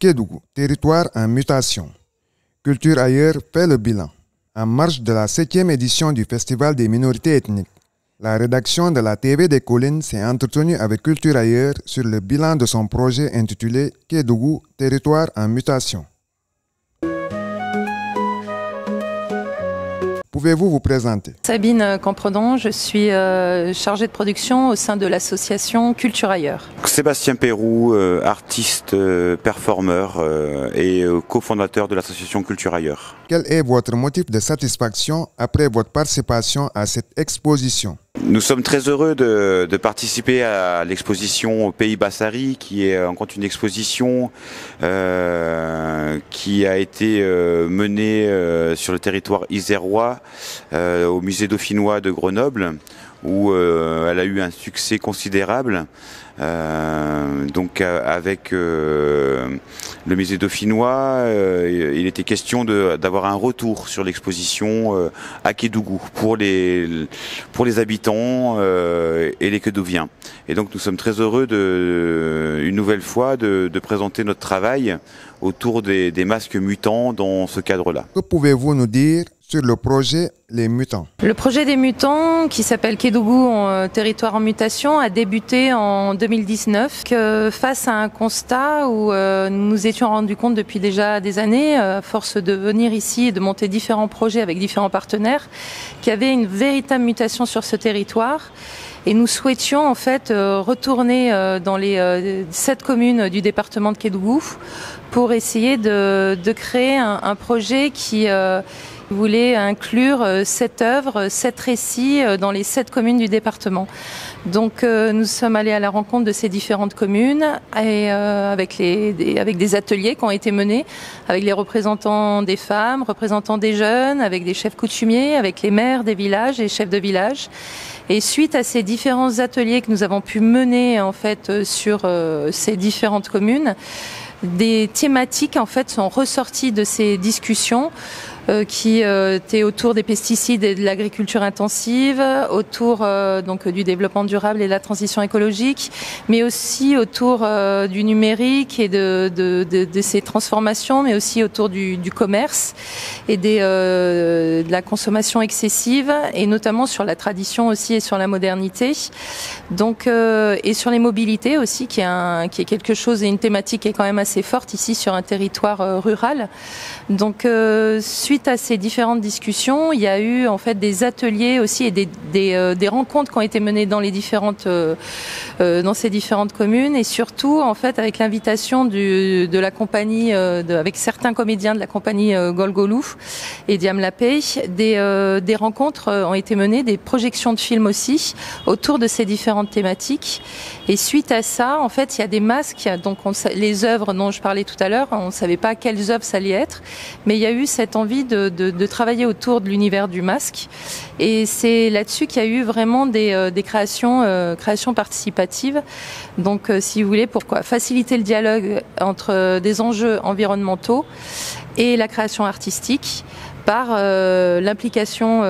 Kédougou, territoire en mutation. Culture ailleurs fait le bilan. En marge de la 7e édition du Festival des minorités ethniques, la rédaction de la TV des Collines s'est entretenue avec Culture ailleurs sur le bilan de son projet intitulé Kédougou, territoire en mutation. Pouvez-vous vous présenter? Sabine Campredon, je suis chargée de production au sein de l'association Culture ailleurs. Sébastien Pérou, artiste, performeur et cofondateur de l'association Culture ailleurs. Quel est votre motif de satisfaction après votre participation à cette exposition? Nous sommes très heureux de participer à l'exposition Pays Bassari, qui est encore une exposition qui a été menée sur le territoire isérois au musée dauphinois de Grenoble, où elle a eu un succès considérable. Donc avec le musée dauphinois, il était question d'avoir un retour sur l'exposition à Kédougou pour les habitants et les Kédouviens. Et donc nous sommes très heureux une nouvelle fois de présenter notre travail autour des masques mutants dans ce cadre-là. Que pouvez-vous nous dire sur le projet Les Mutants? Le projet des mutants, qui s'appelle Kédougou, territoire en mutation, a débuté en 2019 face à un constat où nous nous étions rendus compte depuis déjà des années, à force de venir ici et de monter différents projets avec différents partenaires, qu'il y avait une véritable mutation sur ce territoire. Et nous souhaitions en fait retourner dans les 7 communes du département de Kédougou pour essayer de créer un projet qui voulait inclure 7 œuvres, 7 récits dans les 7 communes du département. Donc nous sommes allés à la rencontre de ces différentes communes et avec des ateliers qui ont été menés avec les représentants des femmes, représentants des jeunes, avec des chefs coutumiers, avec les maires des villages et chefs de village. Et suite à ces différents ateliers que nous avons pu mener en fait sur ces différentes communes, des thématiques en fait sont ressorties de ces discussions qui étaient autour des pesticides et de l'agriculture intensive, autour donc du développement durable et de la transition écologique, mais aussi autour du numérique et de ces transformations, mais aussi autour du commerce et de la consommation excessive, et notamment sur la tradition aussi et sur la modernité. Donc et sur les mobilités aussi, qui est quelque chose et une thématique qui est quand même assez forte ici sur un territoire rural. Donc suite à ces différentes discussions, il y a eu en fait des ateliers aussi et des rencontres qui ont été menées dans les dans ces différentes communes, et surtout en fait avec l'invitation de la compagnie avec certains comédiens de la compagnie Golgolou et Diam Lapé, des rencontres ont été menées, des projections de films aussi autour de ces différentes thématiques. Et suite à ça, en fait, il y a des masques, donc les œuvres dont je parlais tout à l'heure, on ne savait pas quelles œuvres ça allait être, mais il y a eu cette envie de travailler autour de l'univers du masque, et c'est là-dessus qu'il y a eu vraiment des créations participatives. Donc si vous voulez, pourquoi faciliter le dialogue entre des enjeux environnementaux et la création artistique par l'implication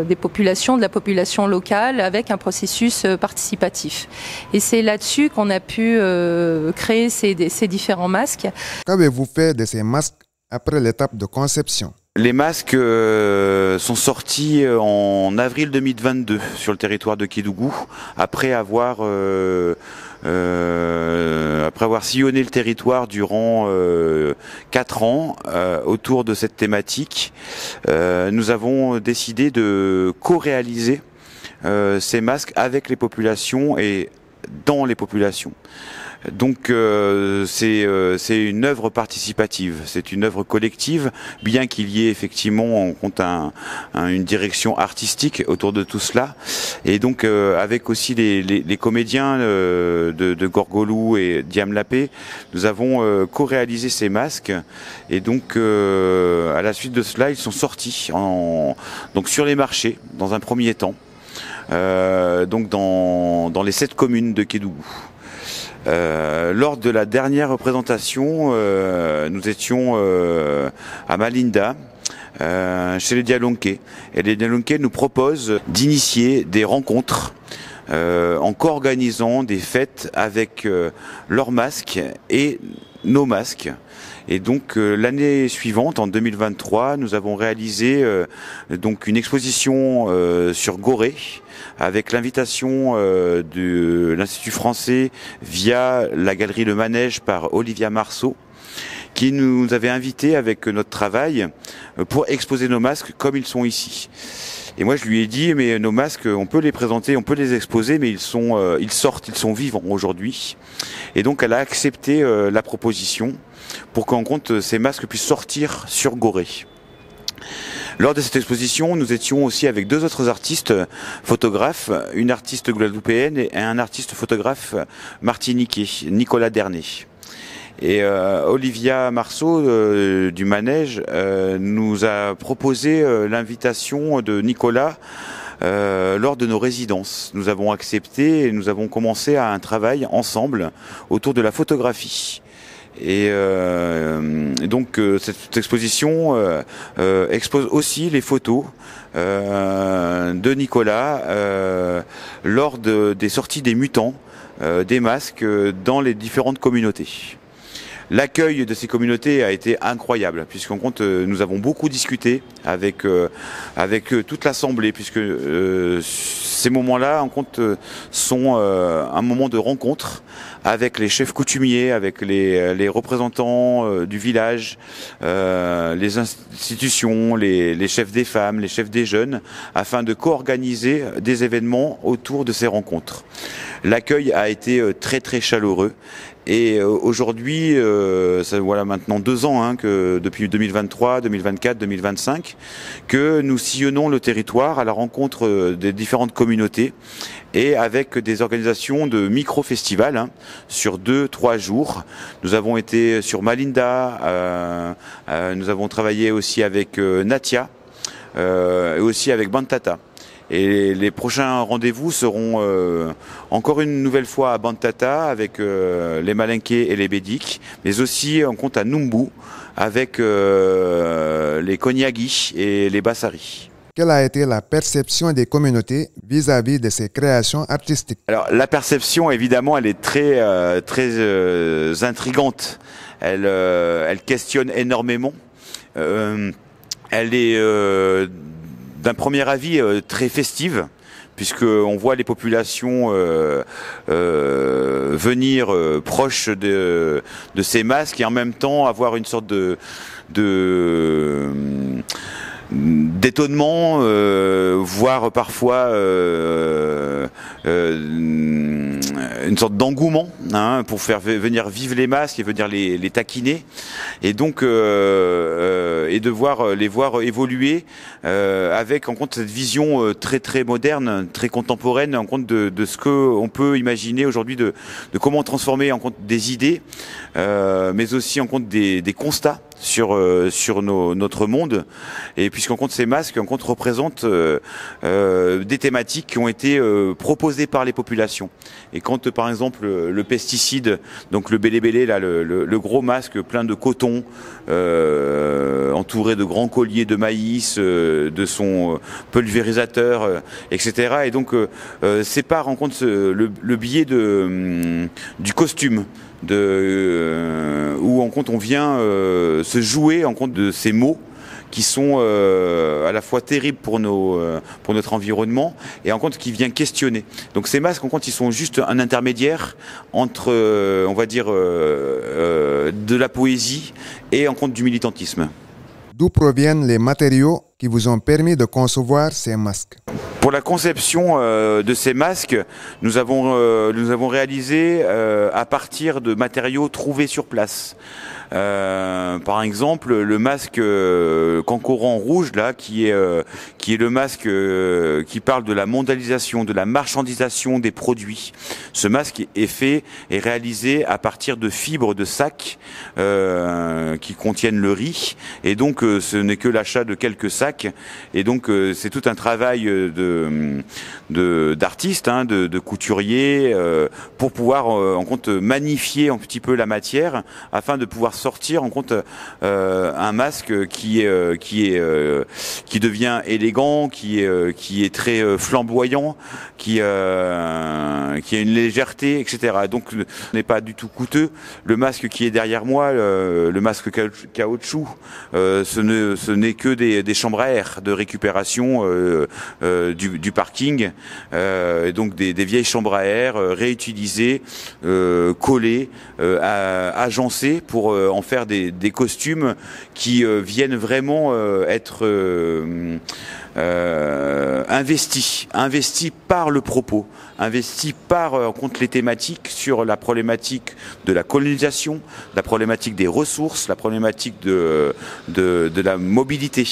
des populations, de la population locale, avec un processus participatif. Et c'est là-dessus qu'on a pu créer ces différents masques. Qu'avez-vous fait de ces masques après l'étape de conception? Les masques sont sortis en avril 2022 sur le territoire de Kédougou, après avoir sillonné le territoire durant 4 ans autour de cette thématique. Nous avons décidé de co-réaliser ces masques avec les populations et dans les populations. Donc c'est une œuvre participative, c'est une œuvre collective, bien qu'il y ait effectivement une direction artistique autour de tout cela. Et donc avec aussi les comédiens de Gorgolou et Diam Lapé, nous avons co-réalisé ces masques. Et donc à la suite de cela, ils sont sortis donc sur les marchés dans un premier temps, donc dans les 7 communes de Kédougou. Lors de la dernière représentation, nous étions à Malinda, chez les Dialonké. Et les Dialonké nous proposent d'initier des rencontres en co-organisant des fêtes avec leurs masques et nos masques. Et donc l'année suivante, en 2023, nous avons réalisé donc une exposition sur Gorée avec l'invitation de l'Institut français via la galerie Le Manège par Olivia Marceau, qui nous avait invités avec notre travail pour exposer nos masques comme ils sont ici. Et moi je lui ai dit, mais nos masques, on peut les présenter, on peut les exposer, mais ils sortent, ils sont vivants aujourd'hui. Et donc elle a accepté la proposition pour qu'en compte ces masques puissent sortir sur Gorée. Lors de cette exposition, nous étions aussi avec deux autres artistes photographes, une artiste guadeloupéenne et un artiste photographe martiniquais, Nicolas Dernet. Et Olivia Marceau du Manège nous a proposé l'invitation de Nicolas lors de nos résidences. Nous avons accepté et nous avons commencé un travail ensemble autour de la photographie. Et donc cette exposition expose aussi les photos de Nicolas lors des sorties des mutants, des masques dans les différentes communautés. L'accueil de ces communautés a été incroyable, puisqu'en compte nous avons beaucoup discuté avec toute l'assemblée, puisque ces moments-là en compte sont un moment de rencontre avec les chefs coutumiers, avec les représentants du village, les institutions, les chefs des femmes, les chefs des jeunes, afin de co-organiser des événements autour de ces rencontres. L'accueil a été très très chaleureux. Et aujourd'hui, ça voilà maintenant 2 ans que depuis 2023, 2024, 2025, que nous sillonnons le territoire à la rencontre des différentes communautés et avec des organisations de micro-festivals sur 2-3 jours. Nous avons été sur Malinda, nous avons travaillé aussi avec Natia et aussi avec Bantata. Et les prochains rendez-vous seront encore une nouvelle fois à Bantata avec les Malinqués et les Bédiques, mais aussi en compte à Numbu avec les Konyagi et les Bassari. Quelle a été la perception des communautés vis-à-vis de ces créations artistiques? Alors la perception, évidemment, elle est très intrigante. Elle questionne énormément. Elle est d'un premier avis très festive, puisqu'on voit les populations venir proches de ces masques et en même temps avoir une sorte d'étonnement, voire parfois une sorte d'engouement pour faire venir vivre les masques et venir les taquiner, et donc et de les voir évoluer avec en compte cette vision très très moderne, très contemporaine en compte de ce que on peut imaginer aujourd'hui de comment transformer en compte des idées, mais aussi en compte des constats sur notre monde, et puisqu'en compte ces masques en compte représentent des thématiques qui ont été proposées par les populations. Et quand par exemple le pesticide, donc le bélé-bélé là, le gros masque plein de coton, entouré de grands colliers de maïs, de son pulvérisateur, etc. Et donc c'est par en compte le biais du costume. Où en compte on vient se jouer en compte de ces mots qui sont à la fois terribles pour notre environnement et en compte qui vient questionner. Donc ces masques en compte ils sont juste un intermédiaire entre on va dire de la poésie et en compte du militantisme. D'où proviennent les matériaux qui vous ont permis de concevoir ces masques? Pour la conception de ces masques, nous avons réalisé à partir de matériaux trouvés sur place. Par exemple, le masque Cancoran rouge là, qui est le masque qui parle de la mondialisation, de la marchandisation des produits. Ce masque est réalisé à partir de fibres de sacs qui contiennent le riz, et donc ce n'est que l'achat de quelques sacs, et donc c'est tout un travail d'artistes, de couturiers, pour pouvoir en compte magnifier un petit peu la matière afin de pouvoir sortir en compte un masque qui devient élégant, qui est très flamboyant, qui a une légèreté, etc. Donc n'est pas du tout coûteux. Le masque qui est derrière moi, le masque caoutchouc, ce n'est que des chambres à air de récupération du parking, et donc des vieilles chambres à air réutilisées, collées, agencées pour en faire des costumes qui viennent vraiment être investis par le propos, investis contre les thématiques sur la problématique de la colonisation, la problématique des ressources, la problématique de la mobilité.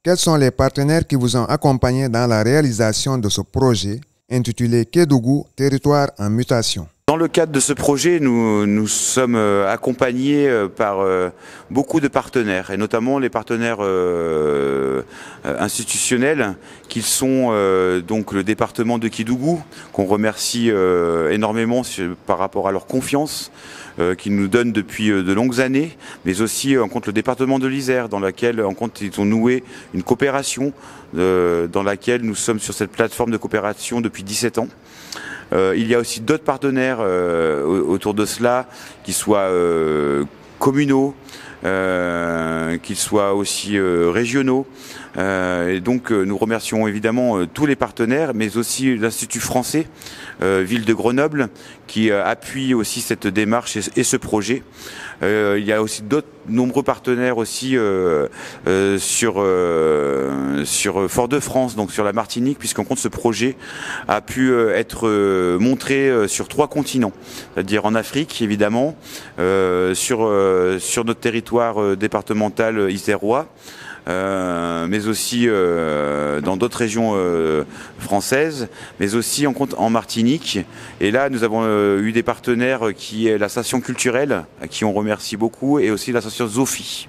Quels sont les partenaires qui vous ont accompagné dans la réalisation de ce projet intitulé Kédougou, territoire en mutation? Dans le cadre de ce projet, nous sommes accompagnés par beaucoup de partenaires, et notamment les partenaires institutionnels, qui sont donc le département de Kédougou, qu'on remercie énormément par rapport à leur confiance qu'ils nous donnent depuis de longues années, mais aussi en compte le département de l'Isère, dans laquelle en compte ils ont noué une coopération, dans laquelle nous sommes sur cette plateforme de coopération depuis 17 ans. Il y a aussi d'autres partenaires autour de cela, qui soient communaux, qu'ils soient aussi régionaux. Et donc nous remercions évidemment tous les partenaires, mais aussi l'Institut français, ville de Grenoble, qui appuie aussi cette démarche et ce projet. Il y a aussi d'autres nombreux partenaires aussi sur Fort-de-France, donc sur la Martinique, puisqu'en compte ce projet a pu être montré sur 3 continents, c'est-à-dire en Afrique évidemment, sur notre territoire départemental isérois, mais aussi dans d'autres régions françaises, mais aussi en Martinique. Et là, nous avons eu des partenaires qui est la station culturelle, à qui on remercie beaucoup, et aussi l'association Zofi.